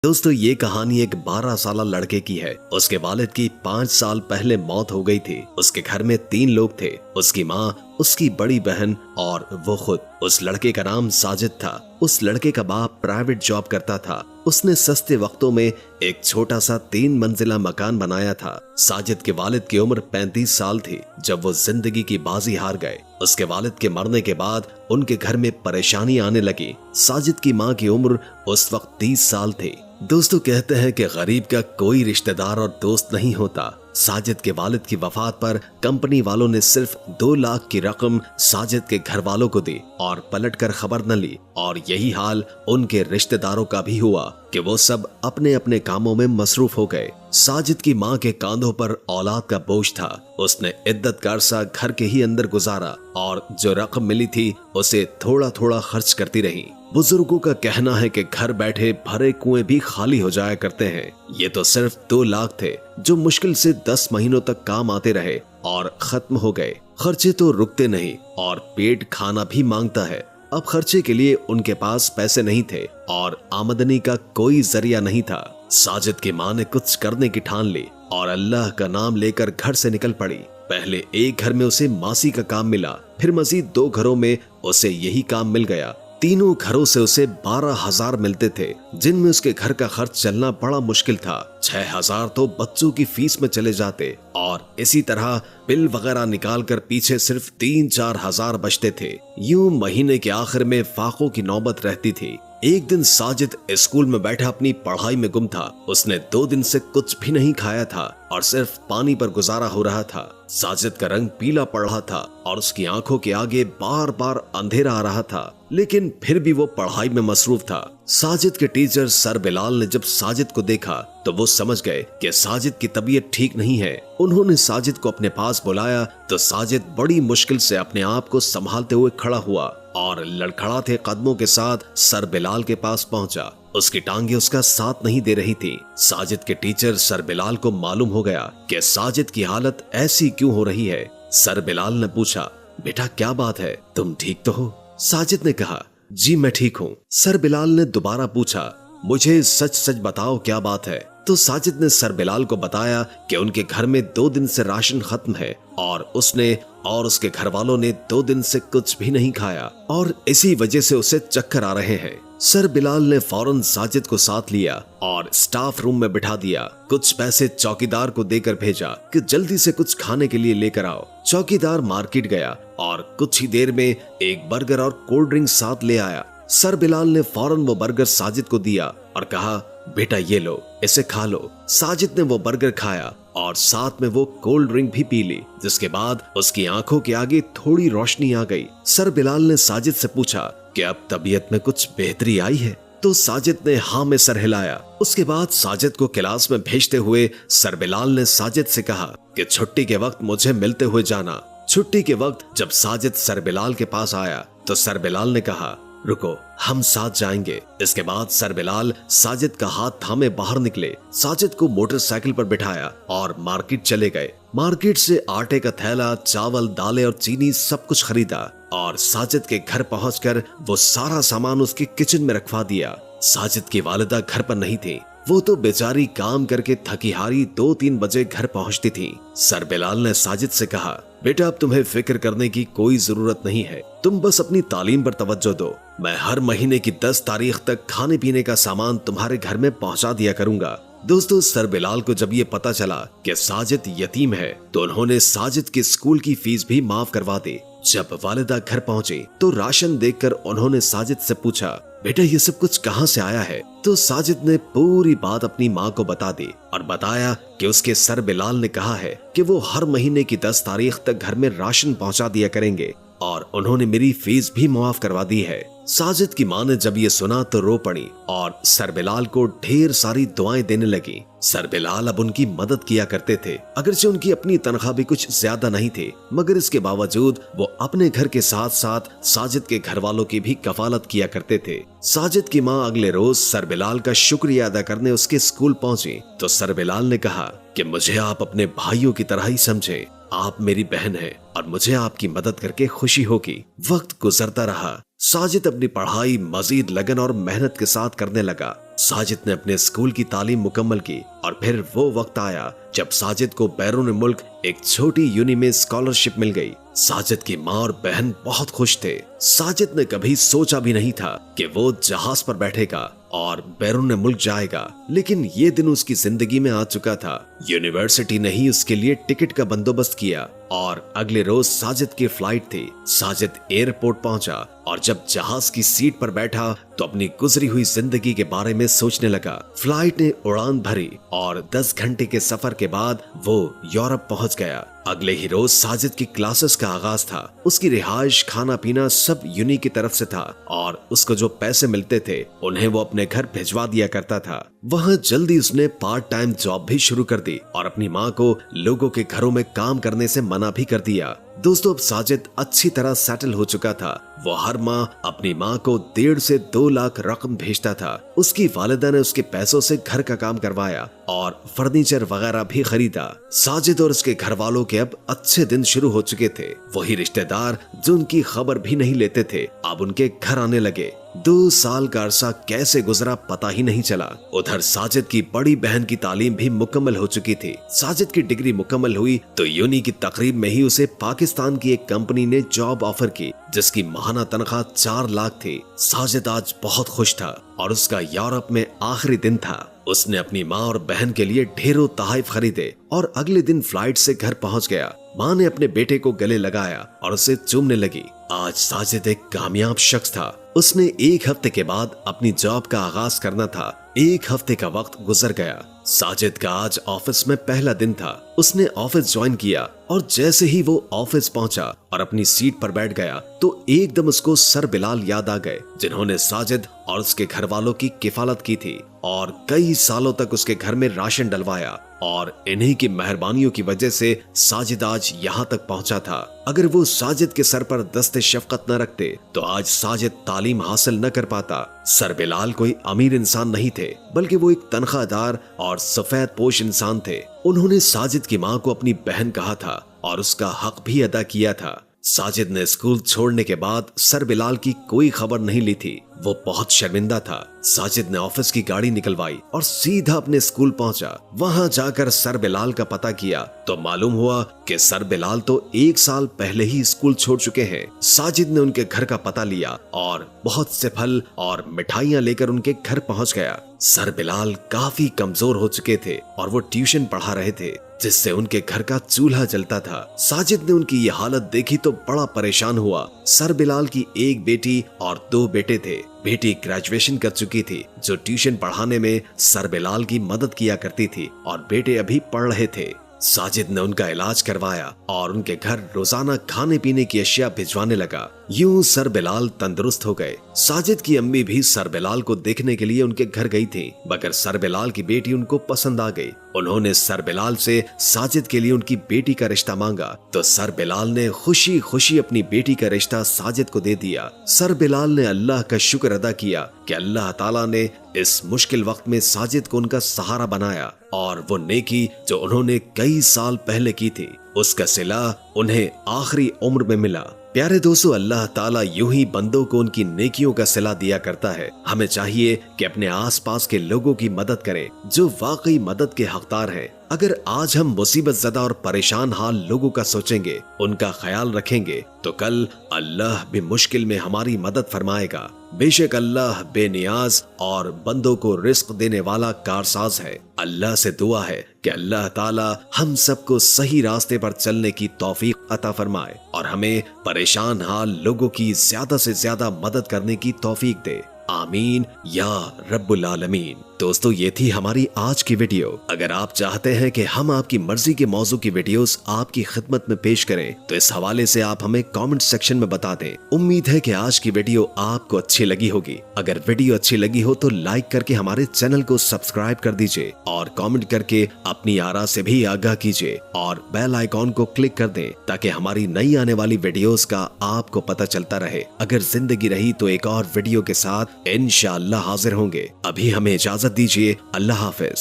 दोस्तों ये कहानी एक 12 साल लड़के की है। उसके वालिद की 5 साल पहले मौत हो गई थी। उसके घर में 3 लोग थे, उसकी माँ, उसकी बड़ी बहन और वो खुद। उस लड़के का नाम साजिद था। उस लड़के का बाप प्राइवेट जॉब करता था। उसने सस्ते वक्तों में एक छोटा सा 3 मंजिला मकान बनाया था। साजिद के वालिद की उम्र 35 साल थी जब वो जिंदगी की बाजी हार गए। उसके वालिद के मरने के बाद उनके घर में परेशानी आने लगी। साजिद की माँ की उम्र उस वक्त 30 साल थी। दोस्तों कहते हैं कि गरीब का कोई रिश्तेदार और दोस्त नहीं होता। साजिद के वालिद की वफात पर कंपनी वालों ने सिर्फ 2 लाख की रकम साजिद के घर वालों को दी और पलटकर खबर न ली। और यही हाल उनके रिश्तेदारों का भी हुआ कि वो सब अपने अपने कामों में मसरूफ हो गए। साजिद की माँ के कांधों पर औलाद का बोझ था। उसने इद्दत का अरसा घर के ही अंदर गुजारा और जो रकम मिली थी उसे थोड़ा थोड़ा खर्च करती रही। बुजुर्गों का कहना है कि घर बैठे भरे कुएं भी खाली हो जाया करते हैं। ये तो सिर्फ 2 लाख थे जो मुश्किल से 10 महीनों तक काम आते रहे और खत्म हो गए। खर्चे तो रुकते नहीं और पेट खाना भी मांगता है। अब खर्चे के लिए उनके पास पैसे नहीं थे और आमदनी का कोई जरिया नहीं था। साजिद की माँ ने कुछ करने की ठान ली और अल्लाह का नाम लेकर घर से निकल पड़ी। पहले एक घर में उसे मासी का काम मिला, फिर मजीद 2 घरों में उसे यही काम मिल गया। तीनों घरों से उसे 12,000 मिलते थे, जिनमें उसके घर का खर्च चलना बड़ा मुश्किल था। 6,000 तो बच्चों की फीस में चले जाते और इसी तरह बिल वगैरह निकाल कर पीछे सिर्फ 3-4 हजार बचते थे। यूं महीने के आखिर में फाकों की नौबत रहती थी। एक दिन साजिद स्कूल में बैठा अपनी पढ़ाई में गुम था। उसने 2 दिन से कुछ भी नहीं खाया था और सिर्फ पानी पर गुजारा हो रहा था। साजिद का रंग पीला पड़ रहा था और उसकी आंखों के आगे बार बार अंधेरा आ रहा था, लेकिन फिर भी वो पढ़ाई में मसरूफ था। साजिद के टीचर सर बिलाल ने जब साजिद को देखा तो वो समझ गए कि साजिद की तबीयत ठीक नहीं है। उन्होंने साजिद को अपने पास बुलाया तो साजिद बड़ी मुश्किल से अपने आप को संभालते हुए खड़ा हुआ और लड़खड़ाते कदमों के साथ सर बिलाल के पास पहुंचा। उसकी टांगे उसका साथ नहीं दे रही थी। साजिद के टीचर सर बिलाल को मालूम हो गया कि साजिद की हालत ऐसी क्यों हो रही है। सर बिलाल ने पूछा, बेटा क्या बात है, तुम ठीक तो हो? साजिद ने कहा, जी मैं ठीक हूँ। सर बिलाल ने दोबारा पूछा, मुझे सच सच बताओ क्या बात है? तो साजिद ने सर बिलाल को बताया कि उनके घर में 2 दिन से राशन खत्म है और उसने और उसके घर वालों ने 2 दिन से कुछ भी नहीं खाया और इसी वजह से उसे चक्कर आ रहे हैं। सर बिलाल ने फौरन साजिद को साथ लिया और स्टाफ रूम में बिठा दिया। कुछ पैसे चौकीदार को देकर भेजा कि जल्दी से कुछ खाने के लिए लेकर आओ। चौकीदार मार्केट गया और कुछ ही देर में एक बर्गर और कोल्ड ड्रिंक साथ ले आया। सर बिलाल ने फौरन वो बर्गर साजिद को दिया और कहा, बेटा ये लो, इसे खा लो। साजिद ने वो बर्गर खाया और साथ में वो कोल्ड ड्रिंक भी पी ली, जिसके बाद उसकी आंखों के आगे थोड़ी रोशनी आ गई। सर बिलाल ने साजिद से पूछा कि अब तबीयत में कुछ बेहतरी आई है? तो साजिद ने हाँ में सर हिलाया। उसके बाद साजिद को क्लास में भेजते हुए सर बिलाल ने साजिद से कहा कि छुट्टी के वक्त मुझे मिलते हुए जाना। छुट्टी के वक्त जब साजिद सर बिलाल के पास आया तो सर बिलाल ने कहा, रुको, हम साथ जाएंगे। इसके बाद सर बिलाल साजिद का हाथ थामे बाहर निकले, साजिद को मोटरसाइकिल पर बिठाया और मार्केट चले गए। मार्केट से आटे का थैला, चावल, दालें और चीनी सब कुछ खरीदा और साजिद के घर पहुंचकर वो सारा सामान उसके किचन में रखवा दिया। साजिद की वालिदा घर पर नहीं थी। वो तो बेचारी काम करके थकी हारी 2-3 बजे घर पहुंचती थी। सर बिलाल ने साजिद से कहा, बेटा अब तुम्हें फिक्र करने की कोई जरूरत नहीं है, तुम बस अपनी तालीम पर तवज्जो दो। मैं हर महीने की 10 तारीख तक खाने पीने का सामान तुम्हारे घर में पहुंचा दिया करूंगा। दोस्तों सर बिलाल को जब ये पता चला कि साजिद यतीम है तो उन्होंने साजिद की स्कूल की फीस भी माफ करवा दी। जब वालिदा घर पहुंची तो राशन देखकर उन्होंने साजिद से पूछा, बेटा ये सब कुछ कहाँ से आया है? तो साजिद ने पूरी बात अपनी माँ को बता दी और बताया कि उसके सर बिलाल ने कहा है कि वो हर महीने की 10 तारीख तक घर में राशन पहुंचा दिया करेंगे और उन्होंने मेरी फीस भी माफ करवा दी है। साजिद की माँ ने जब ये सुना तो रो पड़ी और सर बिलाल को ढेर सारी दुआएं देने लगी। सर बिलाल अब उनकी मदद किया करते थे। अगरचे उनकी अपनी तनख्वाह भी कुछ ज्यादा नहीं थी, मगर इसके बावजूद वो अपने घर के साथ साथ साजिद के घर वालों की भी कफालत किया करते थे। साजिद की माँ अगले रोज सर बिलाल का शुक्रिया अदा करने उसके स्कूल पहुंची तो सर बिलाल ने कहा कि मुझे आप अपने भाइयों की तरह ही समझे, आप मेरी बहन है और मुझे आपकी मदद करके खुशी होगी। वक्त गुजरता रहा। साजिद अपनी पढ़ाई मजीद लगन और मेहनत के साथ करने लगा। साजिद ने अपने स्कूल की तालीम मुकम्मल की और फिर वो वक्त आया जब साजिद को बैरून मुल्क एक छोटी यूनी में स्कॉलरशिप मिल गई। साजिद की माँ और बहन बहुत खुश थे। साजिद ने कभी सोचा भी नहीं था कि वो जहाज पर बैठेगा और बैरून मुल्क जाएगा, लेकिन ये दिन उसकी जिंदगी में आ चुका था। यूनिवर्सिटी ने ही उसके लिए टिकट का बंदोबस्त किया और अगले रोज साजिद की फ्लाइट थी। साजिद एयरपोर्ट पहुंचा और जब जहाज की सीट पर बैठा तो अपनी गुजरी हुई जिंदगी के बारे में सोचने लगा। फ्लाइट ने उड़ान भरी और 10 घंटे के सफर के बाद वो यूरोप पहुंच गया। अगले ही रोज साजिद की क्लासेस का आगाज था। उसकी रिहाइश, खाना पीना सब यूनी की तरफ से था और उसको जो पैसे मिलते थे उन्हें वो अपने घर भिजवा दिया करता था। वहाँ जल्दी उसने पार्ट टाइम जॉब भी शुरू कर दी और अपनी माँ को लोगों के घरों में काम करने से मना भी कर दिया। दोस्तों, अब साजिद अच्छी तरह सेटल हो चुका था। वो हर माह अपनी माँ को 1.5 से 2 लाख रकम भेजता था। उसकी वालिदा ने उसके पैसों से घर का काम करवाया और फर्नीचर वगैरह भी खरीदा। साजिद और उसके घर वालों के अब अच्छे दिन शुरू हो चुके थे। वही रिश्तेदार जो उनकी खबर भी नहीं लेते थे अब उनके घर आने लगे। 2 साल का अरसा कैसे गुजरा पता ही नहीं चला। उधर साजिद की बड़ी बहन की तालीम भी मुकम्मल हो चुकी थी। साजिद की डिग्री मुकम्मल हुई तो यूनी की तकरीब में ही उसे पाकिस्तान की एक कंपनी ने जॉब ऑफर की जिसकी माहाना तनख्वाह 4 लाख थी। साजिद आज बहुत खुश था और उसका यूरोप में आखिरी दिन था। उसने अपनी माँ और बहन के लिए ढेरों तोहफे खरीदे और अगले दिन फ्लाइट से घर पहुंच गया। माँ ने अपने बेटे को गले लगाया और उसे चूमने लगी। आज साजिद एक कामयाब शख्स था। उसने 1 हफ्ते के बाद अपनी जॉब का आगाज करना था। 1 हफ्ते का वक्त गुजर गया। साजिद का आज ऑफिस में पहला दिन था। उसने ऑफिस ज्वाइन किया और जैसे ही वो ऑफिस पहुंचा और अपनी सीट पर बैठ गया तो एकदम उसको सर बिलाल याद आ गए, जिन्होंने साजिद और उसके घर वालों की किफालत की थी और कई सालों तक उसके घर में राशन डलवाया और इन्हीं की मेहरबानियों की वजह से साजिद आज यहाँ तक पहुँचा था। अगर वो साजिद के सर पर दस्ते शफकत न रखते तो आज साजिद तालीम हासिल न कर पाता। सर बिलाल कोई अमीर इंसान नहीं थे, बल्कि वो एक तनख्वाहदार और सफेद पोश इंसान थे। उन्होंने साजिद की माँ को अपनी बहन कहा था और उसका हक भी अदा किया था। साजिद ने स्कूल छोड़ने के बाद सर बिलाल की कोई खबर नहीं ली थी। वो बहुत शर्मिंदा था। साजिद ने ऑफिस की गाड़ी निकलवाई और सीधा अपने स्कूल पहुंचा। वहां जाकर सर बिलाल का पता किया तो मालूम हुआ कि सर बिलाल तो 1 साल पहले ही स्कूल छोड़ चुके हैं। साजिद ने उनके घर का पता लिया और बहुत से फल और मिठाइयां लेकर उनके घर पहुंच गया। सर बिलाल काफी कमजोर हो चुके थे और वो ट्यूशन पढ़ा रहे थे, जिससे उनके घर का चूल्हा जलता था। साजिद ने उनकी ये हालत देखी तो बड़ा परेशान हुआ। सर बिलाल की 1 बेटी और 2 बेटे थे। बेटी ग्रेजुएशन कर चुकी थी, जो ट्यूशन पढ़ाने में सर बिलाल की मदद किया करती थी, और बेटे अभी पढ़ रहे थे। साजिद ने उनका इलाज करवाया और उनके घर रोजाना खाने पीने की अशिया भिजवाने लगा। यूं सर बिलाल तंदुरुस्त हो गए। साजिद की अम्मी भी सर बिलाल को देखने के लिए उनके घर गई थी, मगर सर बिलाल की बेटी उनको पसंद आ गई। उन्होंने सर बिलाल से साजिद के लिए उनकी बेटी का रिश्ता मांगा तो सर बिलाल ने खुशी खुशी अपनी बेटी का रिश्ता साजिद को दे दिया। सर बिलाल ने अल्लाह का शुक्र अदा किया कि अल्लाह ताला ने इस मुश्किल वक्त में साजिद को उनका सहारा बनाया और वो नेकी जो उन्होंने कई साल पहले की थी उसका सिला उन्हें आखिरी उम्र में मिला। प्यारे दोस्तों, अल्लाह ताला यूं ही बंदों को उनकी नेकियों का सिला दिया करता है। हमें चाहिए कि अपने आसपास के लोगों की मदद करें जो वाकई मदद के हकदार हैं। अगर आज हम मुसीबत ज़दा और परेशान हाल लोगों का सोचेंगे, उनका ख्याल रखेंगे, तो कल अल्लाह भी मुश्किल में हमारी मदद फरमाएगा। बेशक अल्लाह बेनियाज और बंदों को रिस्क देने वाला कारसाज है। अल्लाह से दुआ है कि अल्लाह ताला हम सबको सही रास्ते पर चलने की तौफीक अता फरमाए और हमें परेशान हाल लोगों की ज्यादा से ज्यादा मदद करने की तौफीक दे। आमीन या रब्बुल आलमीन। दोस्तों, ये थी हमारी आज की वीडियो। अगर आप चाहते हैं कि हम आपकी मर्जी के मौजू की वीडियोस आपकी खिदमत में पेश करें तो इस हवाले से आप हमें कमेंट सेक्शन में बता दें। उम्मीद है कि आज की वीडियो आपको अच्छी लगी होगी। अगर वीडियो अच्छी लगी हो तो लाइक करके हमारे चैनल को सब्सक्राइब कर दीजिए और कमेंट करके अपनी आरा से भी आगाह कीजिए और बेल आइकॉन को क्लिक कर दें ताकि हमारी नई आने वाली वीडियोस का आपको पता चलता रहे। अगर जिंदगी रही तो एक और वीडियो के साथ इंशाअल्लाह हाजिर होंगे। अभी हमें इजाजत दीजिए। अल्लाह हाफिज।